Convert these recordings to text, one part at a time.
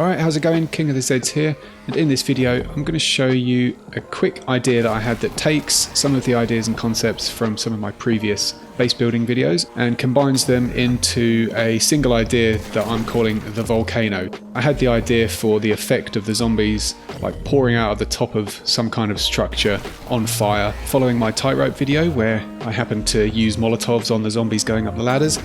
Alright, how's it going? King of the Zeds here, and in this video I'm going to show you a quick idea that I had that takes some of the ideas and concepts from some of my previous base building videos and combines them into a single idea that I'm calling the volcano. I had the idea for the effect of the zombies like pouring out of the top of some kind of structure on fire, following my tightrope video where I happened to use Molotovs on the zombies going up the ladders.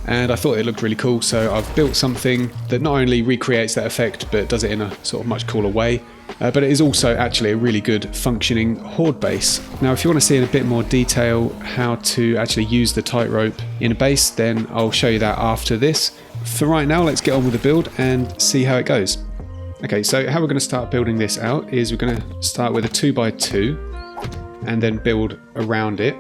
And I thought it looked really cool, so I've built something that not only recreates that effect but does it in a sort of much cooler way, but it is also actually a really good functioning Horde base. Now if you want to see in a bit more detail how to actually use the tightrope in a base, then I'll show you that after this. For right now, let's get on with the build and see how it goes. Okay, so how we're going to start building this out is we're going to start with a 2x2 and then build around it.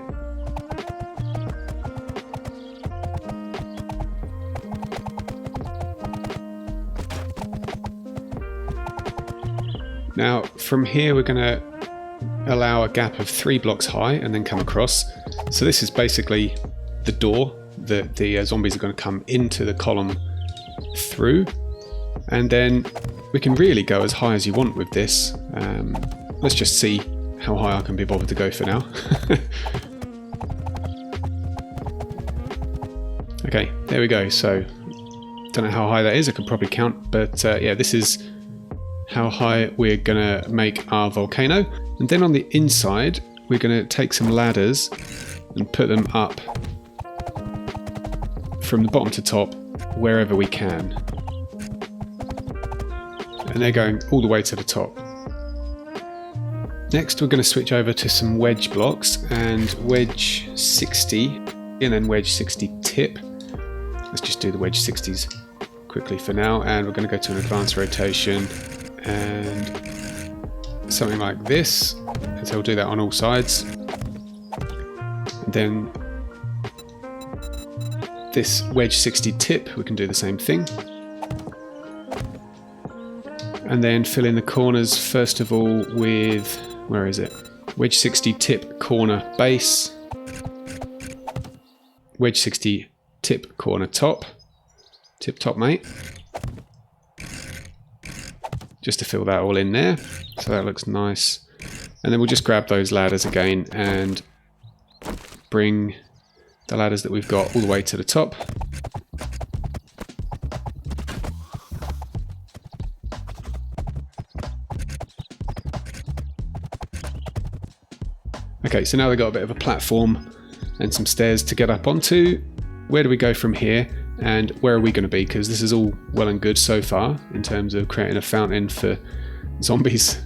Now from here we're going to allow a gap of 3 blocks high and then come across. So this is basically the door that the zombies are going to come into the column through, and then we can really go as high as you want with this. Let's just see how high I can be bothered to go for now. Okay, there we go. So don't know how high that is, I could probably count, but yeah, this is how high we're gonna make our volcano. And then on the inside we're gonna take some ladders and put them up from the bottom to top wherever we can, and they're going all the way to the top. Next we're going to switch over to some wedge blocks and wedge 60 and then wedge 60 tip. Let's just do the wedge 60s quickly for now, and we're going to go to an advanced rotation and something like this, and so we'll do that on all sides. And then this wedge 60 tip, we can do the same thing, and then fill in the corners first of all with, where is it, wedge 60 tip corner base, wedge 60 tip corner top, tip top mate, just to fill that all in there, so that looks nice. And then we'll just grab those ladders again and bring the ladders that we've got all the way to the top. Okay, so now they've got a bit of a platform and some stairs to get up onto. Where do we go from here? And where are we going to be? Because this is all well and good so far in terms of creating a fountain for zombies.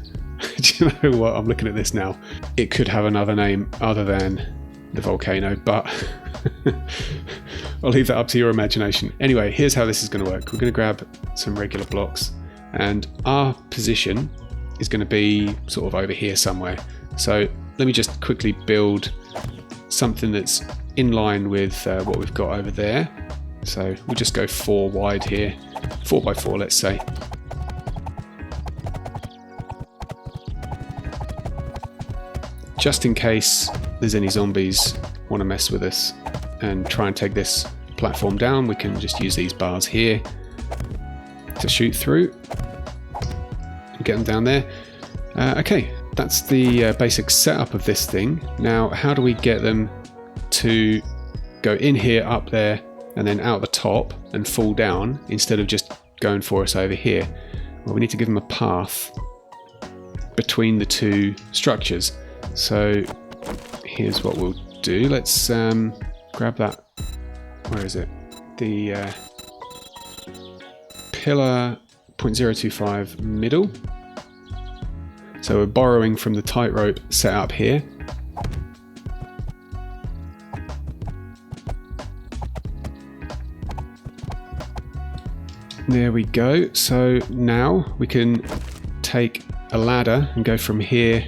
Do you know what? I'm looking at this now. It could have another name other than the volcano, but I'll leave that up to your imagination. Anyway, here's how this is going to work. We're going to grab some regular blocks, and our position is going to be sort of over here somewhere. So let me just quickly build something that's in line with what we've got over there. So we'll just go 4 wide here, 4x4 let's say. Just in case there's any zombies want to mess with us and try and take this platform down, we can just use these bars here to shoot through and get them down there. Okay, that's the basic setup of this thing. Now how do we get them to go in here, up there, and then out the top and fall down instead of just going for us over here? Well, we need to give them a path between the two structures. So here's what we'll do. Let's grab that, where is it? The pillar 0.025 middle. So we're borrowing from the tightrope set up here. There we go. So now we can take a ladder and go from here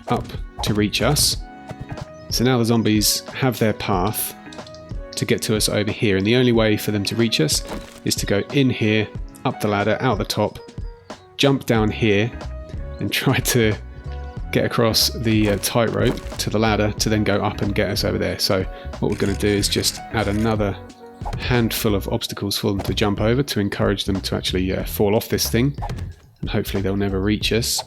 up to reach us. So now the zombies have their path to get to us over here, and the only way for them to reach us is to go in here, up the ladder, out the top, jump down here and try to get across the tightrope to the ladder to then go up and get us over there. So what we're going to do is just add another handful of obstacles for them to jump over to encourage them to actually fall off this thing, and hopefully they'll never reach us.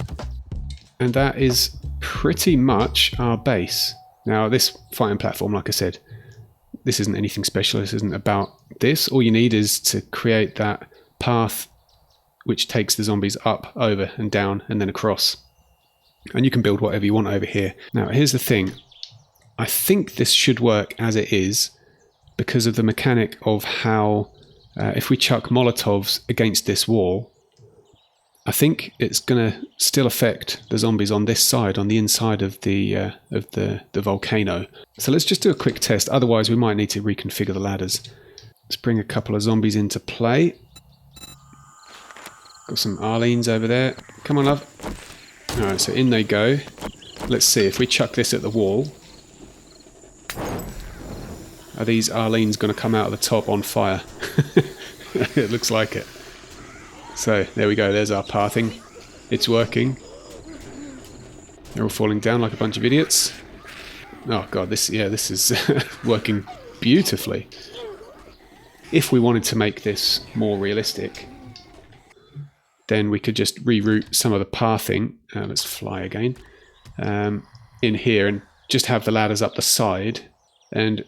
And that is pretty much our base. Now this fighting platform, like I said, this isn't anything special, this isn't about this. All you need is to create that path which takes the zombies up, over and down and then across. And you can build whatever you want over here. Now here's the thing, I think this should work as it is because of the mechanic of how if we chuck Molotovs against this wall, I think it's going to still affect the zombies on this side, on the inside of the volcano. So let's just do a quick test, otherwise we might need to reconfigure the ladders. Let's bring a couple of zombies into play. Got some Arlenes over there. Come on, love. Alright, so in they go. Let's see, if we chuck this at the wall, are these Arlenes going to come out of the top on fire? It looks like it. So, there we go, there's our pathing. It's working. They're all falling down like a bunch of idiots. Oh god, this is working beautifully. If we wanted to make this more realistic, then we could just reroute some of the pathing. Let's fly again. In here, and just have the ladders up the side, and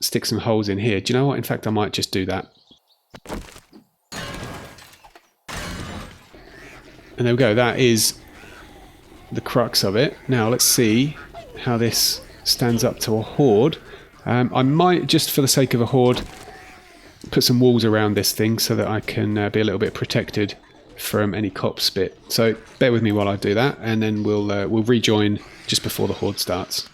stick some holes in here. Do you know what? In fact, I might just do that. And there we go, that is the crux of it. Now let's see how this stands up to a horde. I might, just for the sake of a horde, put some walls around this thing so that I can be a little bit protected from any cop spit. So bear with me while I do that, and then we'll rejoin just before the horde starts.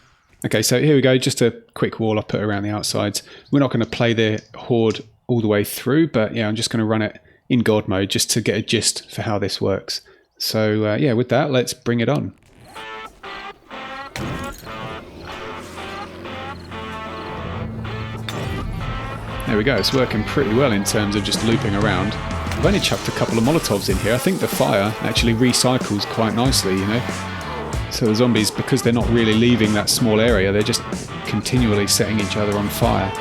Okay, so here we go, just a quick wall I put around the outsides. We're not going to play the horde all the way through, but yeah, I'm just going to run it in God mode just to get a gist for how this works. So yeah, with that, let's bring it on. There we go, it's working pretty well in terms of just looping around. I've only chucked a couple of Molotovs in here. I think the fire actually recycles quite nicely, you know. So the zombies, because they're not really leaving that small area, they're just continually setting each other on fire.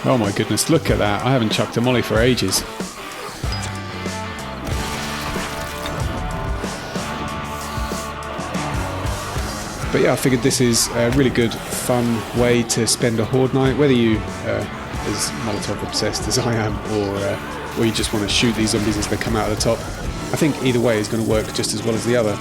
Oh my goodness, look at that. I haven't chucked a molly for ages. But yeah, I figured this is a really good, fun way to spend a horde night, whether you as Molotov obsessed as I am, or you just want to shoot these zombies as they come out of the top. I think either way is going to work just as well as the other.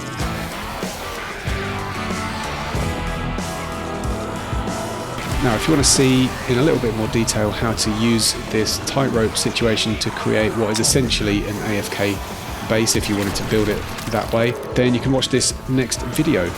Now, if you want to see in a little bit more detail how to use this tightrope situation to create what is essentially an AFK base, if you wanted to build it that way, then you can watch this next video.